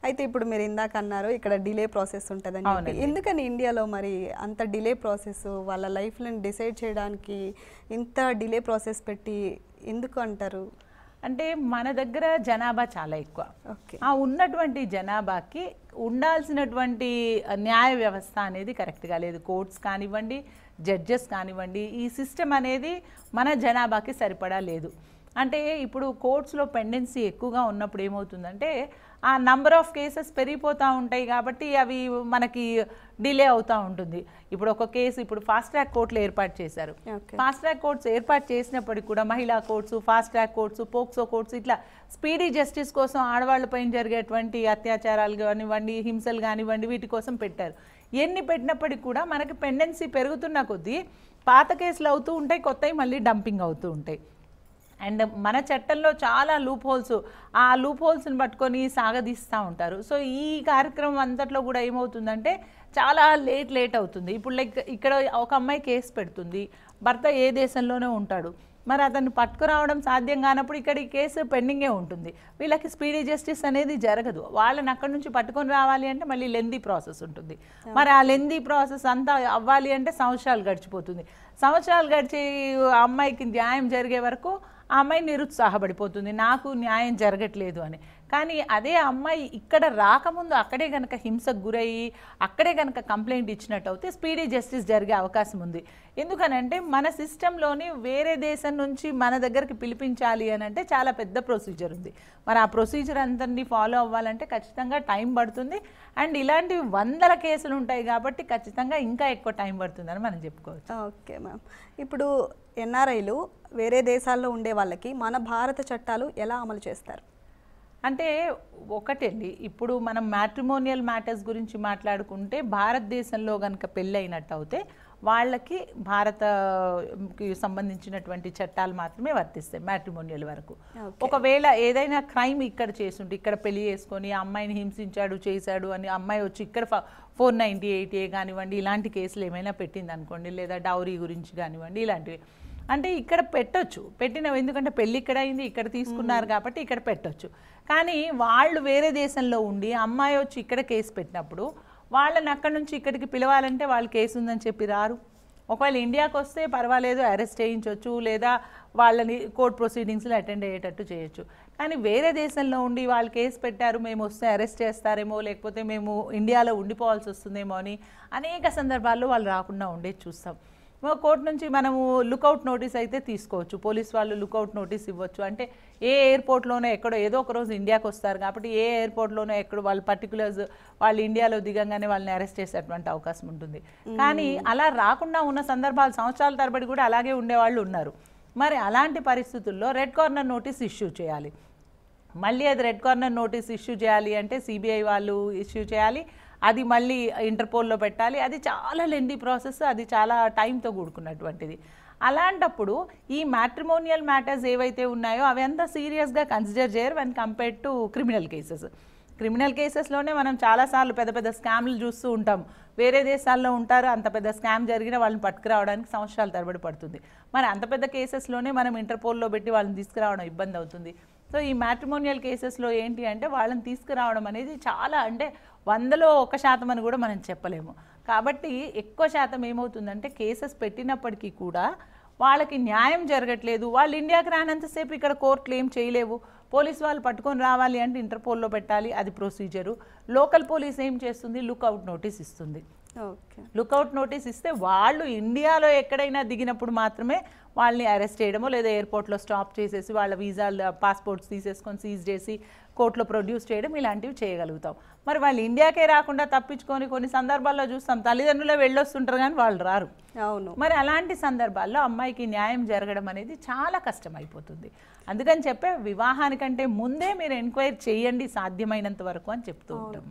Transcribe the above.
అయితే ఇప్పుడు మీరు ఇందాక అన్నారు ఇక్కడ డిలే ప్రాసెస్ ఉంటదని చెప్పి. ఎందుకని ఇండియాలో మరి అంత డిలే ప్రాసెస్ వాళ్ళ లైఫ్‌ని డిసైడ్ చేయడానికి ఇంత డిలే ప్రాసెస్ పెట్టి ఎందుకు అంటారు? అంటే మన దగ్గర జనాభా చాలా ఎక్కువ. ఓకే. ఆ ఉన్నటువంటి జనాభాకి ఉండాల్సినటువంటి న్యాయ వ్యవస్థ అనేది కరెక్ట్‌గా లేదు. కోర్ట్స్ కానివ్వండి, జడ్జెస్ కానివ్వండి, ఈ సిస్టమ్ అనేది మన జనాభాకి సరిపడా లేదు. అంటే ఇప్పుడు కోర్ట్స్లో పెండెన్సీ ఎక్కువగా ఉన్నప్పుడు ఏమవుతుందంటే ఆ నంబర్ ఆఫ్ కేసెస్ పెరిగిపోతూ ఉంటాయి కాబట్టి అవి మనకి డిలే అవుతూ ఉంటుంది. ఇప్పుడు ఒక కేసు ఇప్పుడు ఫాస్ట్ ట్రాక్ కోర్టులు ఏర్పాటు చేశారు. ఫాస్ట్ ట్రాక్ కోర్ట్స్ ఏర్పాటు చేసినప్పటికీ కూడా మహిళా courts, fast track courts, POCSO courts ఇట్లా స్పీడీ జస్టిస్ కోసం ఆడవాళ్ళపైన జరిగేటువంటి అత్యాచారాలు కానివ్వండి, హింసలు కానివ్వండి వీటి కోసం పెట్టారు. ఎన్ని పెట్టినప్పటికీ కూడా మనకి పెండెన్సీ పెరుగుతున్న కొద్దీ పాత కేసులు అవుతూ ఉంటాయి, కొత్తవి మళ్ళీ డంపింగ్ అవుతూ ఉంటాయి. అండ్ మన చట్టంలో చాలా లూప్ హోల్స్, ఆ లూప్ హోల్స్ని పట్టుకొని సాగదీస్తూ ఉంటారు. సో ఈ కార్యక్రమం అంతట్లో కూడా ఏమవుతుందంటే చాలా లేట్ అవుతుంది. ఇప్పుడు లైక్ ఇక్కడ ఒక అమ్మాయి కేసు పెడుతుంది, భర్త ఏ దేశంలోనే ఉంటాడు, మరి అతన్ని పట్టుకురావడం సాధ్యం కానప్పుడు ఇక్కడ ఈ కేసు పెండింగే ఉంటుంది. వీళ్ళకి స్పీడీ జస్టిస్ అనేది జరగదు. వాళ్ళని అక్కడి నుంచి పట్టుకొని రావాలి అంటే మళ్ళీ లెందీ ప్రాసెస్ ఉంటుంది. మరి ఆ లెందీ ప్రాసెస్ అంతా అవ్వాలి అంటే సంవత్సరాలు గడిచిపోతుంది. సంవత్సరాలు గడిచి అమ్మాయికి న్యాయం జరిగే వరకు ఆ అమ్మాయి నిరుత్సాహపడిపోతుంది, నాకు న్యాయం జరగట్లేదు అని. కానీ అదే అమ్మాయి ఇక్కడ రాకముందు అక్కడే కనుక హింసకు గురయ్యి అక్కడే కనుక కంప్లైంట్ ఇచ్చినట్టు అయితే స్పీడీ జస్టిస్ జరిగే అవకాశం ఉంది. ఎందుకనంటే మన సిస్టంలోని వేరే దేశం నుంచి మన దగ్గరికి పిలిపించాలి అని అంటే చాలా పెద్ద ప్రొసీజర్ ఉంది. మరి ఆ ప్రొసీజర్ అంతని ఫాలో అవ్వాలంటే ఖచ్చితంగా టైం పడుతుంది. అండ్ ఇలాంటివి వందల కేసులు ఉంటాయి కాబట్టి ఖచ్చితంగా ఇంకా ఎక్కువ టైం పడుతుందని మనం చెప్పుకోవచ్చు. Okay ma'am. ఇప్పుడు ఎన్ఆర్ఐలు వేరే దేశాల్లో ఉండే వాళ్ళకి మన భారత చట్టాలు ఎలా అమలు చేస్తారు? అంటే ఒకటండి, ఇప్పుడు మనం మ్యాట్రిమోనియల్ మ్యాటర్స్ గురించి మాట్లాడుకుంటే భారతదేశంలో కనుక పెళ్ళైనట్టు అయితే వాళ్ళకి భారతకి సంబంధించినటువంటి చట్టాలు మాత్రమే వర్తిస్తాయి మ్యాట్రిమోనియల్ వరకు. ఒకవేళ ఏదైనా క్రైమ్ ఇక్కడ చేసుంటే, ఇక్కడ పెళ్లి చేసుకొని ఆ అమ్మాయిని హింసించాడు చేశాడు అని అమ్మాయి వచ్చి ఇక్కడ 498A కానివ్వండి ఇలాంటి కేసులు ఏమైనా పెట్టింది అనుకోండి, లేదా డౌరీ గురించి కానివ్వండి ఇలాంటివి, అంటే ఇక్కడ పెట్టొచ్చు, ఎందుకంటే పెళ్ళి ఇక్కడ అయింది, ఇక్కడ తీసుకున్నారు కాబట్టి ఇక్కడ పెట్టొచ్చు. కానీ వాళ్ళు వేరే దేశంలో ఉండి అమ్మాయి వచ్చి ఇక్కడ కేసు పెట్టినప్పుడు వాళ్ళని అక్కడ నుంచి ఇక్కడికి పిలవాలంటే వాళ్ళు కేసు ఉందని చెప్పి రారు. ఒకవేళ ఇండియాకి వస్తే పర్వాలేదు, అరెస్ట్ చేయించవచ్చు, లేదా వాళ్ళని కోర్ట్ ప్రొసీడింగ్స్లో అటెండ్ అయ్యేటట్టు చేయొచ్చు. కానీ వేరే దేశంలో ఉండి వాళ్ళు కేసు పెట్టారు, మేము వస్తే అరెస్ట్ చేస్తారేమో, లేకపోతే మేము ఇండియాలో ఉండిపోవాల్సి వస్తుందేమో అని అనేక సందర్భాల్లో వాళ్ళు రాకుండా ఉండేది చూస్తాం. కోర్టు నుంచి మనము లుకౌట్ నోటీస్ అయితే తీసుకోవచ్చు, పోలీస్ వాళ్ళు లుకౌట్ నోటీస్ ఇవ్వచ్చు. అంటే ఏ ఎయిర్పోర్ట్లోనో ఎక్కడో ఏదో ఒక రోజు ఇండియాకి వస్తారు కాబట్టి ఏ ఎయిర్పోర్ట్లోనో ఎక్కడో వాళ్ళు పర్టికులర్స్ వాళ్ళు ఇండియాలో దిగంగానే వాళ్ళని అరెస్ట్ చేసేటువంటి అవకాశం ఉంటుంది. కానీ అలా రాకుండా ఉన్న సందర్భాలు సంవత్సరాల తరబడి కూడా అలాగే ఉండేవాళ్ళు ఉన్నారు. మరి అలాంటి పరిస్థితుల్లో రెడ్ కార్నర్ నోటీస్ ఇష్యూ చేయాలి. మళ్ళీ అది రెడ్ కార్నర్ నోటీస్ ఇష్యూ చేయాలి అంటే సిబిఐ వాళ్ళు ఇష్యూ చేయాలి, అది మళ్ళీ ఇంటర్పోల్లో పెట్టాలి. అది చాలా లెందీ ప్రాసెస్, అది చాలా టైంతో కూడుకున్నటువంటిది. అలాంటప్పుడు ఈ మ్యాట్రిమోనియల్ మ్యాటర్స్ ఏవైతే ఉన్నాయో అవి అంతా సీరియస్గా కన్సిడర్ చేయరు when compared to criminal cases. Criminal కేసెస్లోనే మనం చాలాసార్లు పెద్ద పెద్ద స్కామ్లు చూస్తూ ఉంటాం. వేరే దేశాల్లో ఉంటారు, అంత పెద్ద స్కామ్ జరిగిన వాళ్ళని పట్టుకురావడానికి సంవత్సరాల తరబడి పడుతుంది. మరి అంత పెద్ద కేసెస్లోనే మనం ఇంటర్పోల్లో పెట్టి వాళ్ళని తీసుకురావడం ఇబ్బంది అవుతుంది. సో ఈ మ్యాట్రిమోనియల్ కేసెస్లో ఏంటి అంటే వాళ్ళని తీసుకురావడం అనేది చాలా, అంటే 100లో 1% అని కూడా మనం చెప్పలేము. కాబట్టి ఎక్కువ శాతం ఏమవుతుందంటే కేసెస్ పెట్టినప్పటికీ కూడా వాళ్ళకి న్యాయం జరగట్లేదు. వాళ్ళు ఇండియాకి రానంతసేపు ఇక్కడ కోర్టులు ఏం చేయలేవు. పోలీస్ వాళ్ళు పట్టుకొని రావాలి అంటే ఇంటర్పోల్లో పెట్టాలి, అది ప్రొసీజరు. లోకల్ పోలీస్ ఏం చేస్తుంది, లుక్అవుట్ నోటీస్ ఇస్తుంది. లుక్అవుట్ నోటీస్ ఇస్తే వాళ్ళు ఇండియాలో ఎక్కడైనా దిగినప్పుడు మాత్రమే వాళ్ళని అరెస్ట్ చేయడమో లేదా ఎయిర్పోర్ట్లో స్టాప్ చేసేసి వాళ్ళ వీసాలు పాస్పోర్ట్స్ తీసేసుకొని సీజ్ చేసి కోర్టులో ప్రొడ్యూస్ చేయడం ఇలాంటివి చేయగలుగుతాం. మరి వాళ్ళు ఇండియాకే రాకుండా తప్పించుకొని కొన్ని సందర్భాల్లో చూస్తాం తల్లిదండ్రులే వెళ్ళొస్తుంటారు కానీ వాళ్ళు రారు. అవును. మరి అలాంటి సందర్భాల్లో అమ్మాయికి న్యాయం జరగడం అనేది చాలా కష్టమైపోతుంది. అందుకని చెప్పే వివాహానికంటే ముందే మీరు ఎంక్వైరీ చేయండి సాధ్యమైనంత వరకు అని చెప్తూ ఉంటాం.